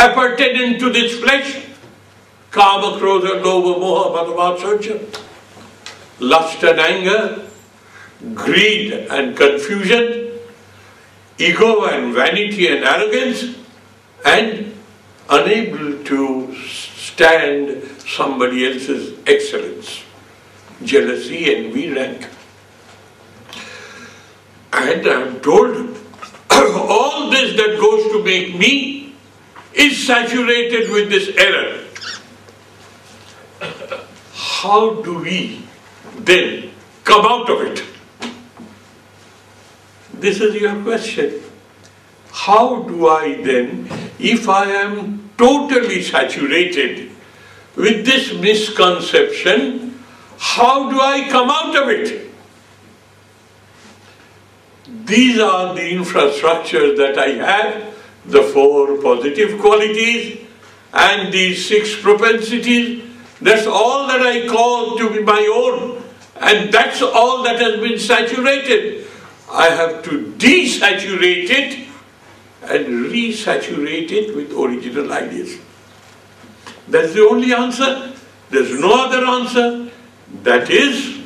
appertaining to this flesh. Kama, Krodha, Lobha, Moha, Madhavatsarja. Lust and anger, greed and confusion, ego and vanity and arrogance, and unable to stand somebody else's excellence, jealousy, envy, rank. And I am told all this that goes to make me is saturated with this error. How do we then come out of it? This is your question. How do I then, if I am totally saturated with this misconception, how do I come out of it? These are the infrastructures that I have, the 4 positive qualities and these 6 propensities. That's all that I call to be my own, and that's all that has been saturated. I have to desaturate it and resaturate it with original ideas. That's the only answer. There's no other answer. That is,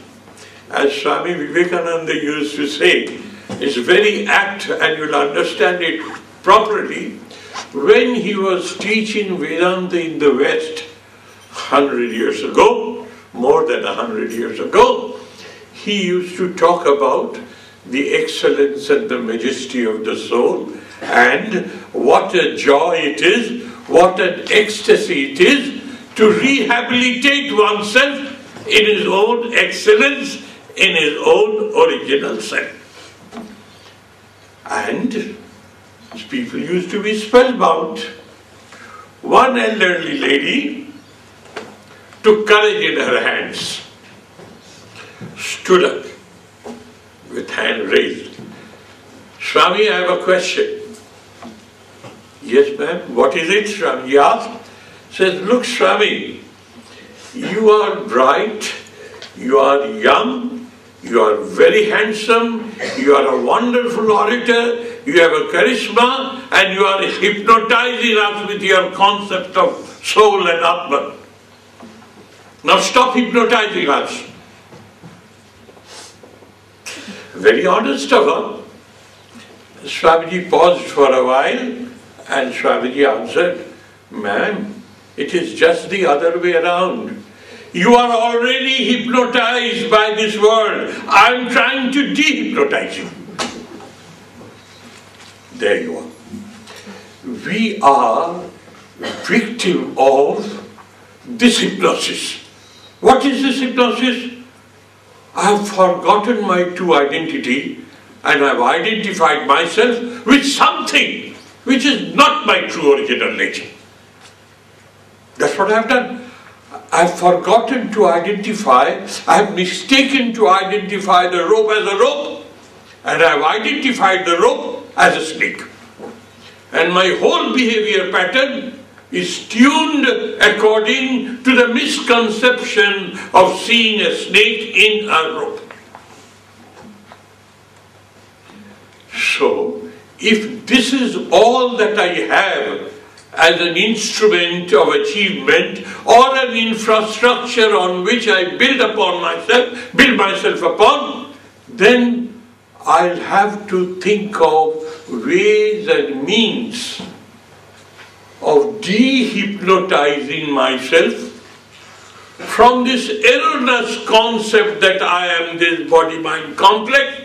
as Swami Vivekananda used to say, it's very apt, and you'll understand it properly. When he was teaching Vedanta in the West 100 years ago, more than 100 years ago, he used to talk about the excellence and the majesty of the soul, and what a joy it is, what an ecstasy it is to rehabilitate oneself in his own excellence, in his own original self. And people used to be spellbound. One elderly lady took courage in her hands, stood up with hand raised. Swami, I have a question. Yes, ma'am. What is it, Swami? He asked. Says, look, Swami, you are bright, you are young, you are very handsome, you are a wonderful orator, you have a charisma, and you are hypnotizing us with your concept of soul and Atman. Now stop hypnotizing us. Very honest of her. Swamiji paused for a while, and Swamiji answered, ma'am, it is just the other way around. You are already hypnotized by this world. I am trying to de-hypnotize you. There you are. We are victim of this hypnosis. What is this hypnosis? I have forgotten my true identity, and I have identified myself with something which is not my true original nature. That's what I have done. I have forgotten to identify, I have mistaken to identify the rope as a rope, and I have identified the rope as a snake. And my whole behavior pattern is tuned according to the misconception of seeing a snake in a rope. So, if this is all that I have as an instrument of achievement or an infrastructure on which I build myself upon, then I'll have to think of ways and means of de-hypnotizing myself from this erroneous concept that I am this body-mind complex,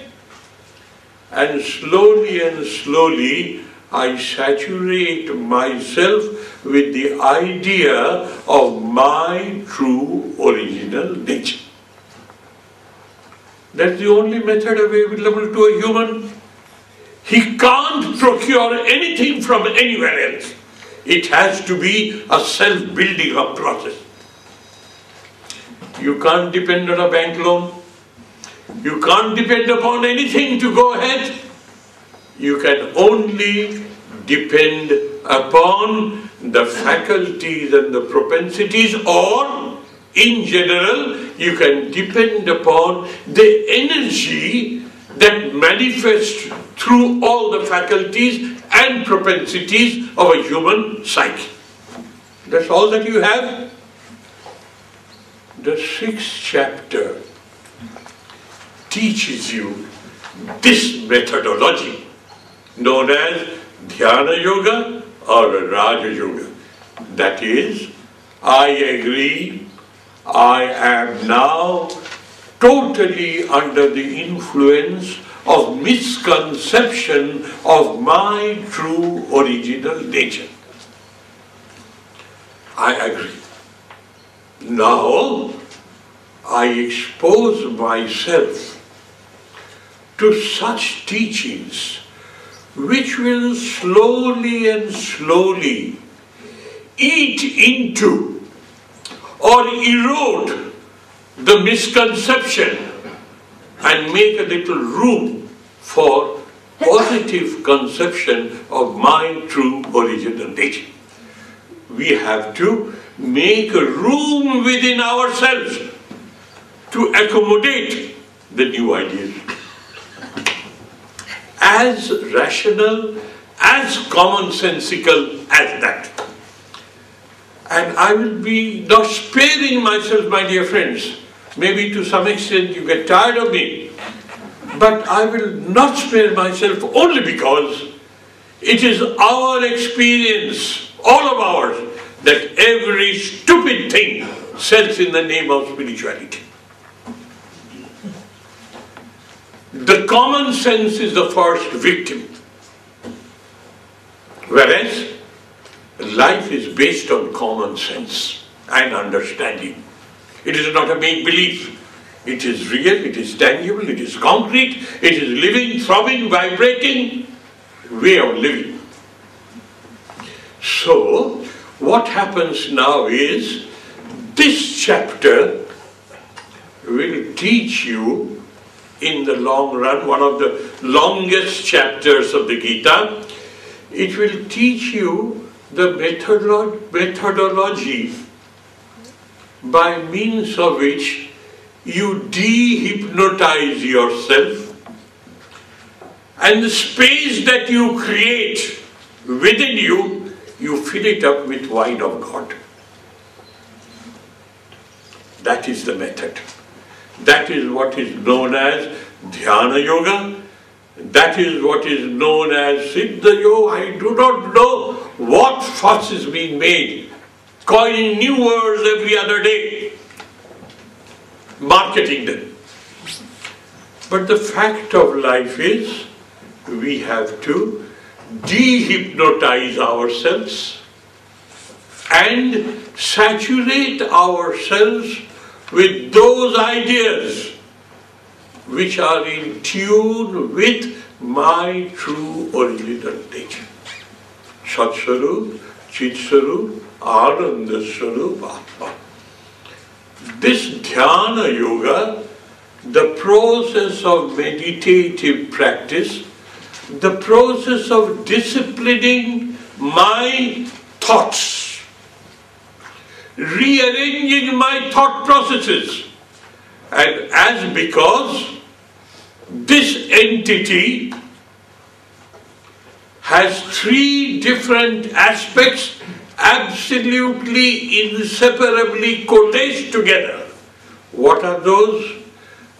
and slowly I saturate myself with the idea of my true original nature. That's the only method available to a human. He can't procure anything from anywhere else. It has to be a self-building up process. You can't depend on a bank loan. You can't depend upon anything to go ahead. You can only depend upon the faculties and the propensities, or in general, you can depend upon the energy that manifest through all the faculties and propensities of a human psyche. That's all that you have. The 6th chapter teaches you this methodology known as Dhyana Yoga or Raja Yoga. That is, I agree, I am now totally under the influence of misconception of my true original nature. I agree. Now, I expose myself to such teachings which will slowly and slowly eat into or erode the misconception and make a little room for positive conception of my true original nature. We have to make a room within ourselves to accommodate the new ideas. As rational, as commonsensical as that. And I will be not sparing myself, my dear friends. Maybe to some extent you get tired of me. But I will not spare myself only because it is our experience, all of ours, that every stupid thing sells in the name of spirituality. The common sense is the first victim. Whereas life is based on common sense and understanding. It is not a make-believe. It is real, it is tangible, it is concrete, it is living, throbbing, vibrating way of living. So, what happens now is, this chapter will teach you, in the long run, one of the longest chapters of the Gita, it will teach you the methodology by means of which you de-hypnotize yourself, and the space that you create within you, you fill it up with wine of God. That is the method. That is what is known as Dhyana Yoga. That is what is known as Siddha Yoga. I do not know what fuss is being made, coining new words every other day, marketing them. But the fact of life is, we have to de-hypnotize ourselves and saturate ourselves with those ideas which are in tune with my true original nature. Sat Swarup, Chit Swarup, Ananda Swarup, Atma. This Dhyana Yoga, the process of meditative practice, the process of disciplining my thoughts, rearranging my thought processes, and as because this entity has 3 different aspects absolutely inseparably coalesced together. What are those?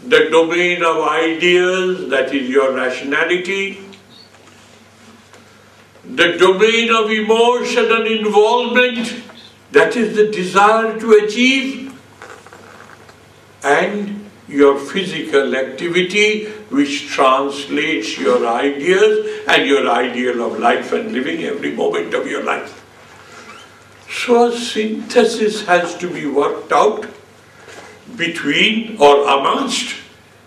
The domain of ideas, that is your rationality. The domain of emotion and involvement, that is the desire to achieve. And your physical activity, which translates your ideas and your ideal of life and living every moment of your life. So a synthesis has to be worked out between or amongst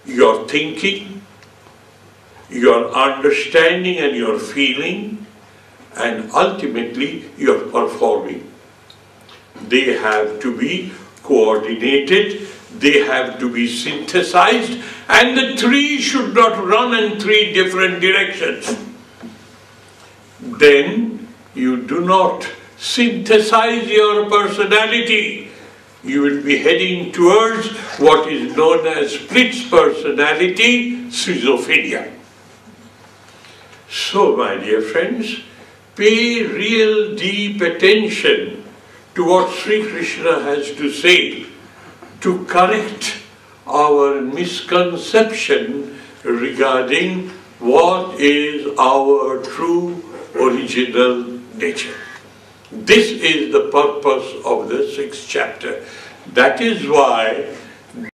your thinking, your understanding and your feeling, and ultimately your performing. They have to be coordinated, they have to be synthesized, and the 3 should not run in 3 different directions. Then you do not synthesize your personality, you will be heading towards what is known as split personality schizophrenia. So, my dear friends, pay real deep attention to what Sri Krishna has to say to correct our misconception regarding what is our true original nature. This is the purpose of the 6th chapter. That is why